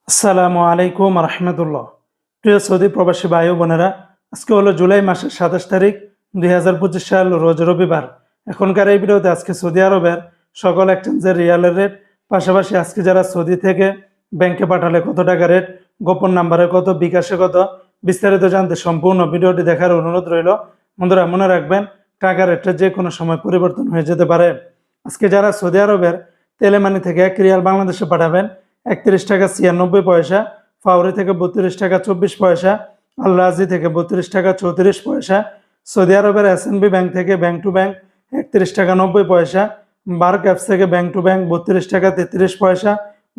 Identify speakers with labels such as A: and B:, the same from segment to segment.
A: আসসালামু আলাইকুম রহমতুল্লাহ। প্রিয় সৌদি প্রবাসী ভাই ও বোনেরা, আজকে হলো জুলাই মাসের 27 তারিখ 2025 সাল, রোজ রবিবার। এখনকার এই ভিডিওতে আজকে সৌদি আরবের সকল এক্সচেঞ্জের রিয়ালের রেট, পাশাপাশি আজকে যারা সৌদি থেকে ব্যাংকে পাঠালে কত টাকা রেট, গোপন নাম্বারে কত, বিকাশে কত, বিস্তারিত জানতে সম্পূর্ণ ভিডিওটি দেখার অনুরোধ রইল। বন্ধুরা, মনে রাখবেন টাকা রেটটা যে কোনো সময় পরিবর্তন হয়ে যেতে পারে। আজকে যারা সৌদি আরবের তেলেমানি থেকে 1 রিয়াল বাংলাদেশে পাঠাবেন 31 টাকা 96 পয়সা, ফাউরি থেকে 32 টাকা 24 পয়সা, আল রাজি থেকে 32 টাকা 34 পয়সা, সৌদি আরবের এসএনবি ব্যাংক থেকে ব্যাংক টু ব্যাংক 31 টাকা 90 পয়সা, বার্ক অ্যাপস থেকে ব্যাংক টু ব্যাংক 32 টাকা 33 পয়সা,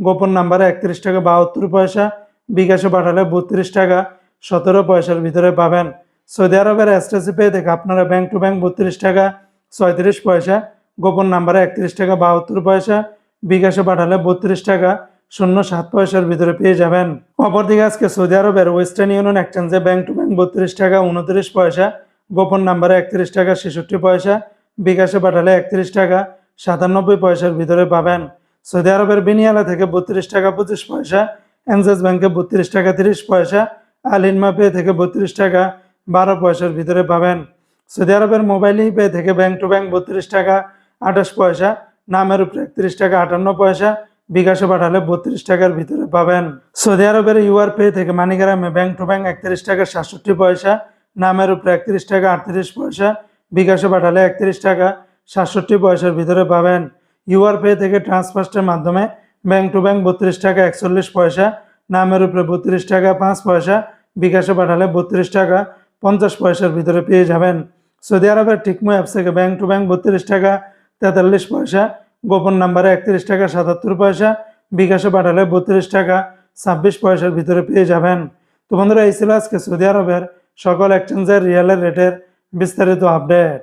A: গোপন নাম্বারে 31 টাকা 72 পয়সা, বিকাশে পাঠালে 32 টাকা 17 পয়সার ভিতরে পাবেন। সৌদি আরবের এসটিসি পে থেকে আপনারা ব্যাংক টু ব্যাংক 32 টাকা 37 পয়সা, গোপন নাম্বারে 31 টাকা 72 পয়সা, বিকাশে পাঠালে 32 টাকা 07 পয়সার ভিতরে পেয়ে যাবেন। অপরদিকে আজকে সৌদি আরবের ওয়েস্টার্ন ইউনিয়ন এক্সচেঞ্জে ব্যাংক টু ব্যাংক 32 টাকা 29 পয়সা, গোপন নাম্বারে 31 টাকা 66 পয়সা, বিকাশে পাঠালে 31 টাকা 97 পয়সার ভিতরে পাবেন। সৌদি আরবের বিনিয়ালা থেকে 32 টাকা 25 পয়সা, এনজেস ব্যাংকে 32 টাকা 30 পয়সা, আল ইনমা পে থেকে 32 টাকা 12 পয়সার ভিতরে পাবেন। সৌদি আরবের মোবাইল পে থেকে ব্যাংক টু ব্যাংক 32 টাকা 28 পয়সা, নামের উপরে 31 টাকা 58 পয়সা, বিকাশে পাঠালে 32 টাকার ভিতরে পাবেন। সৌদি আরবের ইউআর পে থেকে মানিগ্রামে ব্যাংক টু ব্যাংক 31 টাকা 67 পয়সা, নামের উপরে 31 টাকা 38 পয়সা, বিকাশে পাঠালে 31 টাকা 67 পয়সার ভিতরে পাবেন। ইউআর পে থেকে ট্রান্সফার্স্টের মাধ্যমে ব্যাংক টু ব্যাংক 32 টাকা 41 পয়সা, নামের উপরে 32 টাকা 5 পয়সা, বিকাশে পাঠালে 32 টাকা 50 পয়সার ভিতরে পেয়ে যাবেন। সৌদি আরবের টিকমো অ্যাপস থেকে ব্যাংক টু ব্যাংক 32 টাকা 43 পয়সা, গোপন নাম্বারে 31 টাকা 77 পয়সা, বিকাশে পাঠালে 32 টাকা 26 পয়সার ভিতরে পেয়ে যাবেন। তো বন্ধুরা, এই ছিল আজকে সৌদি আরবের সকল এক্সচেঞ্জের রিয়ালের রেটের বিস্তারিত আপডেট।